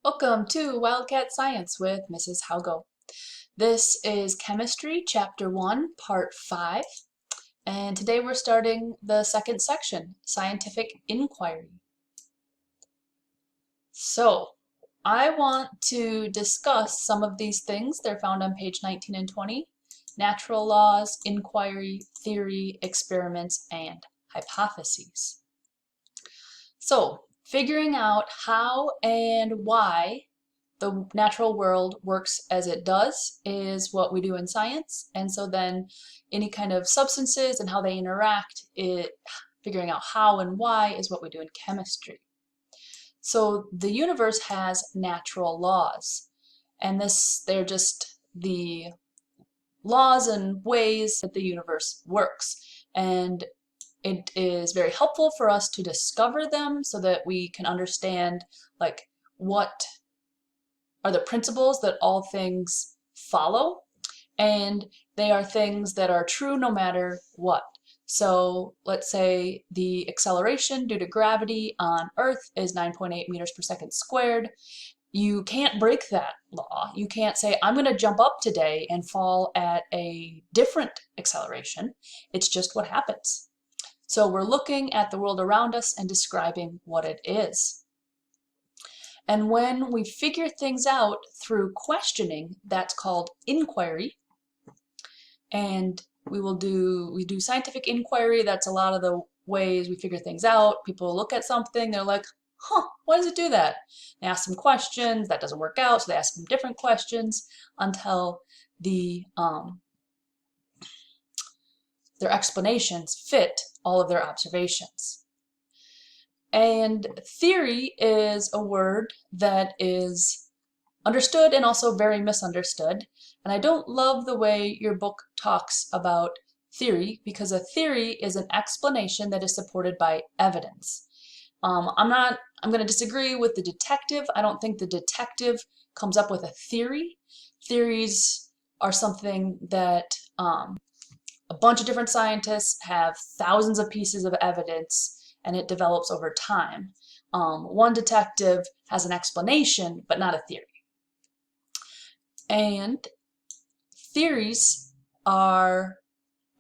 Welcome to Wildcat Science with Mrs. Haugo. This is Chemistry, Chapter 1, Part 5, and today we're starting the second section, Scientific Inquiry. So, I want to discuss some of these things. They're found on page 19 and 20. Natural laws, inquiry, theory, experiments, and hypotheses. So, figuring out how and why the natural world works as it does is what we do in science. And so then any kind of substances and how they interact, figuring out how and why is what we do in chemistry. So the universe has natural laws, and they're just the laws and ways that the universe works. And it is very helpful for us to discover them so that we can understand like what are the principles that all things follow, and they are things that are true no matter what. So let's say the acceleration due to gravity on Earth is 9.8 meters per second squared. You can't break that law. You can't say, I'm going to jump up today and fall at a different acceleration. It's just what happens. So we're looking at the world around us and describing what it is. And when we figure things out through questioning, that's called inquiry. And we do scientific inquiry. That's a lot of the ways we figure things out. People look at something, they're like, why does it do that? They ask some questions, that doesn't work out, so they ask them different questions until their explanations fit all of their observations. And theory is a word that is understood and also very misunderstood. And I don't love the way your book talks about theory, because a theory is an explanation that is supported by evidence. I'm going to disagree with the detective. I don't think the detective comes up with a theory. Theories are something that a bunch of different scientists have thousands of pieces of evidence, and it develops over time. One detective has an explanation, but not a theory. And theories are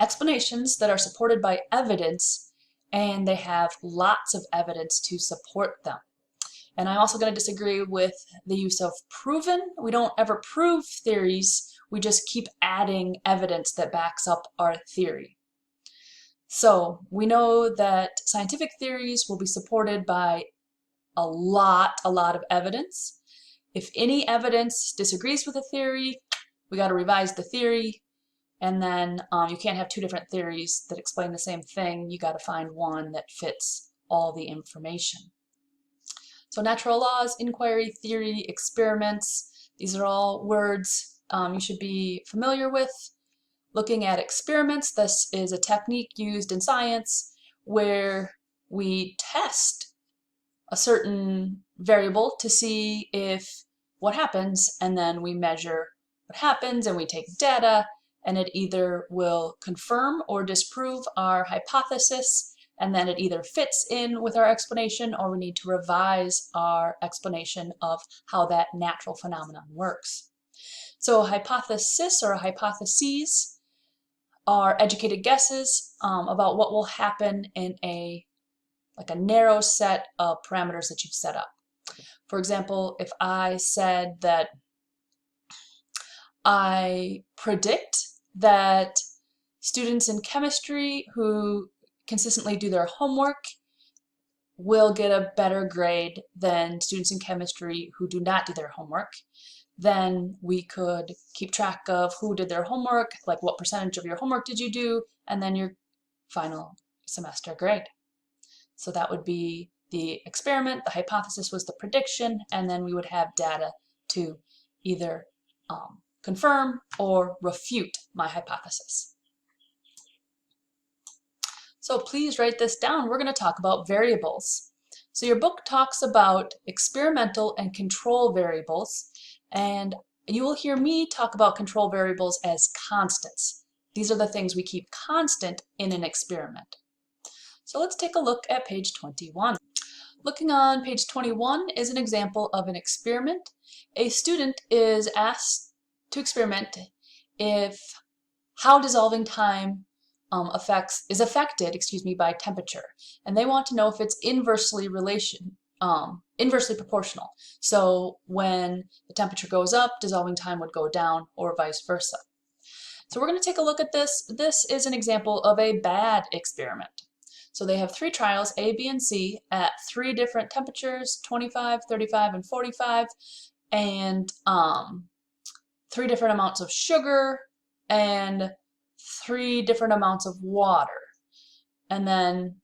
explanations that are supported by evidence, and they have lots of evidence to support them. And I'm also going to disagree with the use of proven. We don't ever prove theories. We just keep adding evidence that backs up our theory. So we know that scientific theories will be supported by a lot of evidence. If any evidence disagrees with a theory, we got to revise the theory. And then you can't have two different theories that explain the same thing. You got to find one that fits all the information. So natural laws, inquiry, theory, experiments, these are all words you should be familiar with. Looking at experiments, this is a technique used in science where we test a certain variable to see if what happens, and then we measure what happens and we take data, and it either will confirm or disprove our hypothesis, and then it either fits in with our explanation or we need to revise our explanation of how that natural phenomenon works. So a hypothesis or hypotheses are educated guesses about what will happen in a narrow set of parameters that you've set up. For example, if I said that I predict that students in chemistry who consistently do their homework will get a better grade than students in chemistry who do not do their homework, then we could keep track of who did their homework, like what percentage of your homework did you do, and then your final semester grade. So that would be the experiment, the hypothesis was the prediction, and then we would have data to either confirm or refute my hypothesis. So please write this down. We're going to talk about variables. So your book talks about experimental and control variables, and you will hear me talk about control variables as constants. These are the things we keep constant in an experiment. So let's take a look at page 21. Looking on page 21 is an example of an experiment. A student is asked to experiment if how dissolving time is affected by temperature, and they want to know if it's inversely proportional. So when the temperature goes up, dissolving time would go down, or vice versa. So we're going to take a look at this. This is an example of a bad experiment. So they have 3 trials, A, B, and C, at 3 different temperatures, 25, 35, and 45, and 3 different amounts of sugar, and 3 different amounts of water, and then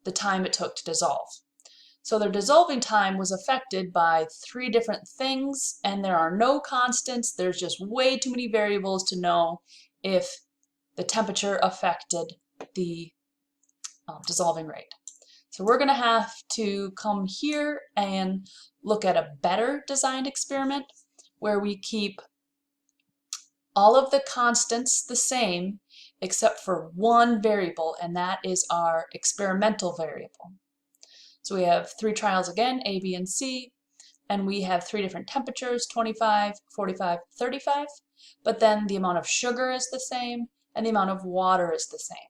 the time it took to dissolve. So their dissolving time was affected by 3 different things, and there are no constants. There's just way too many variables to know if the temperature affected the dissolving rate. So we're going to have to come here and look at a better designed experiment where we keep all of the constants the same except for one variable, and that is our experimental variable. So we have 3 trials again, A, B, and C, and we have 3 different temperatures, 25, 45, 35, but then the amount of sugar is the same and the amount of water is the same.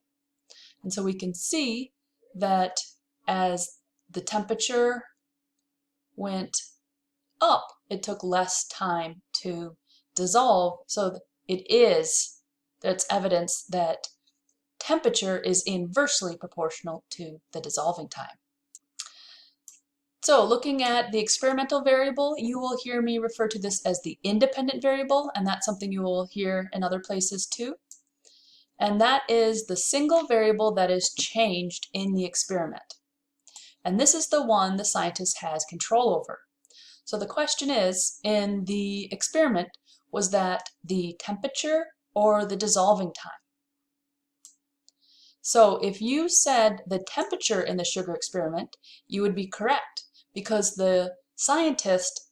And so we can see that as the temperature went up, it took less time to dissolve. So that's evidence that temperature is inversely proportional to the dissolving time. So looking at the experimental variable, you will hear me refer to this as the independent variable, and that's something you will hear in other places too. And that is the single variable that is changed in the experiment. And this is the one the scientist has control over. So the question is, in the experiment, was that the temperature or the dissolving time? So if you said the temperature in the sugar experiment, you would be correct, because the scientist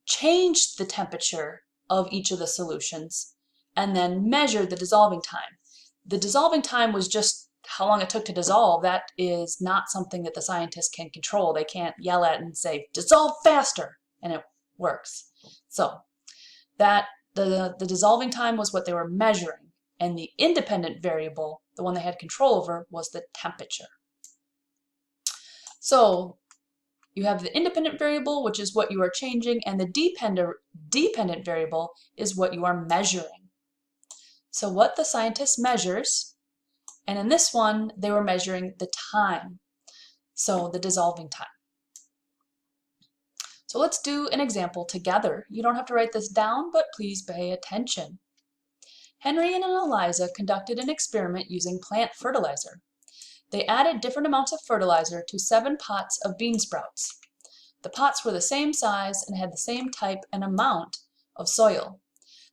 changed the temperature of each of the solutions and then measured the dissolving time. The dissolving time was just how long it took to dissolve. That is not something that the scientists can control. They can't yell at it and say, dissolve faster, and it works. So that the dissolving time was what they were measuring, and the independent variable, the one they had control over, was the temperature. So you have the independent variable, which is what you are changing, and the dependent variable is what you are measuring. So what the scientist measures, and in this one, they were measuring the time, so the dissolving time. So let's do an example together. You don't have to write this down, but please pay attention. Henry and Eliza conducted an experiment using plant fertilizer. They added different amounts of fertilizer to 7 pots of bean sprouts. The pots were the same size and had the same type and amount of soil.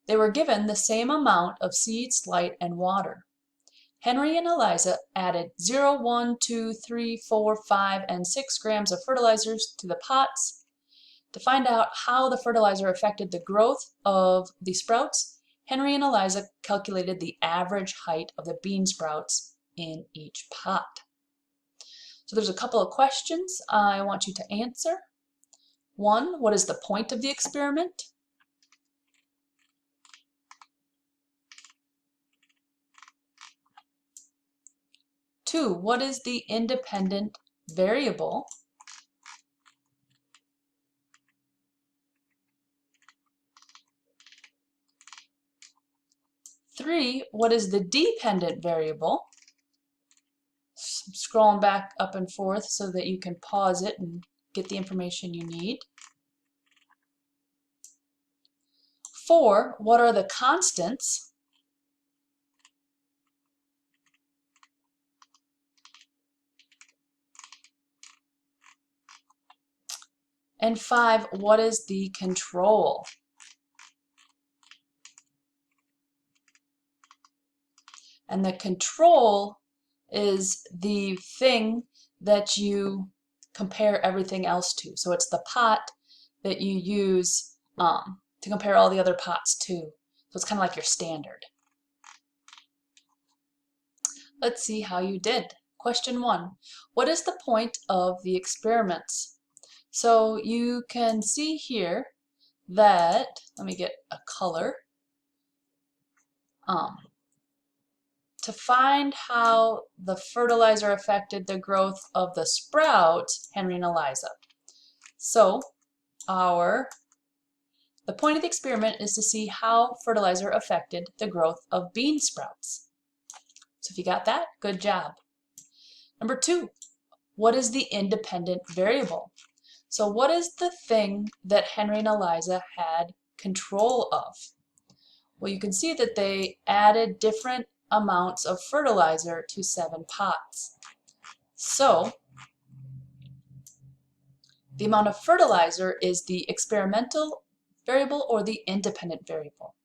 They were given the same amount of seeds, light, and water. Henry and Eliza added 0, 1, 2, 3, 4, 5, and 6 grams of fertilizers to the pots. To find out how the fertilizer affected the growth of the sprouts, Henry and Eliza calculated the average height of the bean sprouts in each pot. So there's a couple of questions I want you to answer. 1, what is the point of the experiment? 2, what is the independent variable? 3, what is the dependent variable? I'm scrolling back up and forth so that you can pause it and get the information you need. 4, what are the constants? And 5, what is the control? And the control is the thing that you compare everything else to. So it's the pot that you use to compare all the other pots to. So it's kind of like your standard. Let's see how you did. Question 1. What is the point of the experiments? So you can see here that, let me get a color, to find how the fertilizer affected the growth of the sprouts, Henry and Eliza. So the point of the experiment is to see how fertilizer affected the growth of bean sprouts. So if you got that, good job. Number 2, what is the independent variable? So what is the thing that Henry and Eliza had control of? Well, you can see that they added different amounts of fertilizer to 7 pots. So the amount of fertilizer is the experimental variable or the independent variable.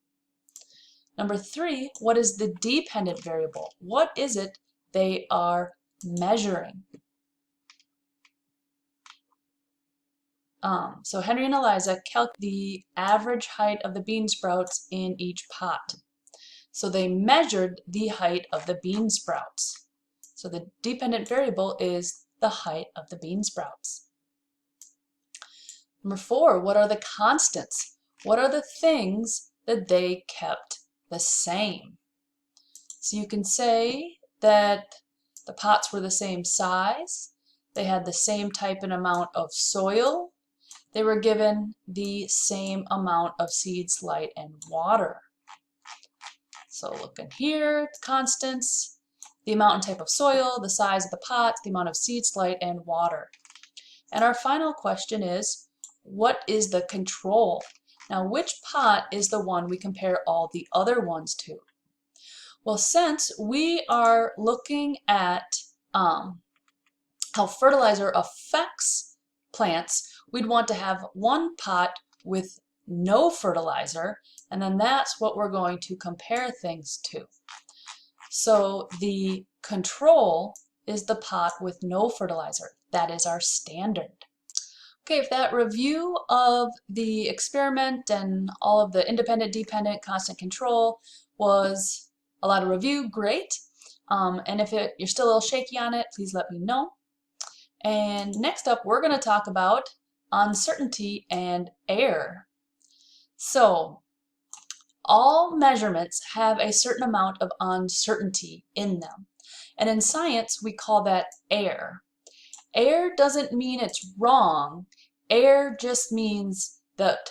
Number 3, what is the dependent variable? What is it they are measuring? So Henry and Eliza calculated the average height of the bean sprouts in each pot. So they measured the height of the bean sprouts. So the dependent variable is the height of the bean sprouts. Number 4, what are the constants? What are the things that they kept the same? So you can say that the pots were the same size, they had the same type and amount of soil, they were given the same amount of seeds, light, and water. So look in here, constants, the amount and type of soil, the size of the pots, the amount of seeds, light, and water. And our final question is, what is the control? Now, which pot is the one we compare all the other ones to? Well, since we are looking at how fertilizer affects plants, we'd want to have one pot with no fertilizer, and then that's what we're going to compare things to. So the control is the pot with no fertilizer. That is our standard. Okay, if that review of the experiment and all of the independent, dependent, constant control was a lot of review, great. And if you're still a little shaky on it, please let me know. And next up, we're going to talk about uncertainty and error. So all measurements have a certain amount of uncertainty in them. And in science, we call that error. Error doesn't mean it's wrong. Error just means that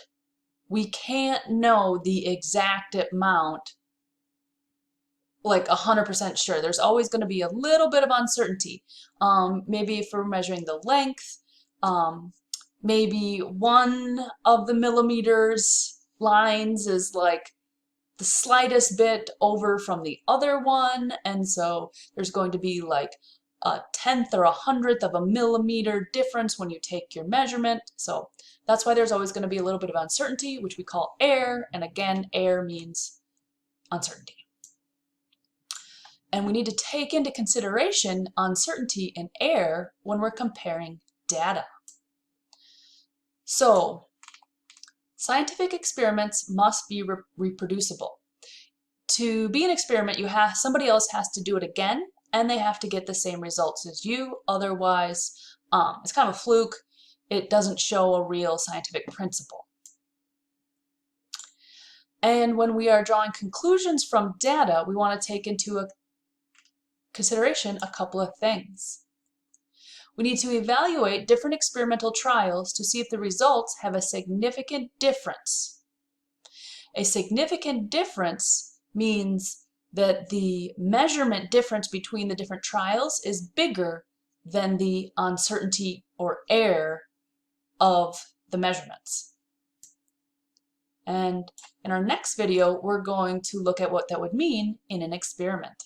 we can't know the exact amount, like 100% sure. There's always going to be a little bit of uncertainty. Maybe if we're measuring the length, maybe one of the millimeters lines is like the slightest bit over from the other one, and so there's going to be like a 1/10 or a 100th of a millimeter difference when you take your measurement. So that's why there's always going to be a little bit of uncertainty, which we call error. And again, error means uncertainty. And we need to take into consideration uncertainty and error when we're comparing data. So scientific experiments must be reproducible. To be an experiment, somebody else has to do it again, and they have to get the same results as you. Otherwise, it's kind of a fluke. It doesn't show a real scientific principle. And when we are drawing conclusions from data, we want to take into consideration a couple of things. We need to evaluate different experimental trials to see if the results have a significant difference. A significant difference means that the measurement difference between the different trials is bigger than the uncertainty or error of the measurements. And in our next video, we're going to look at what that would mean in an experiment.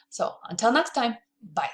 So until next time, bye.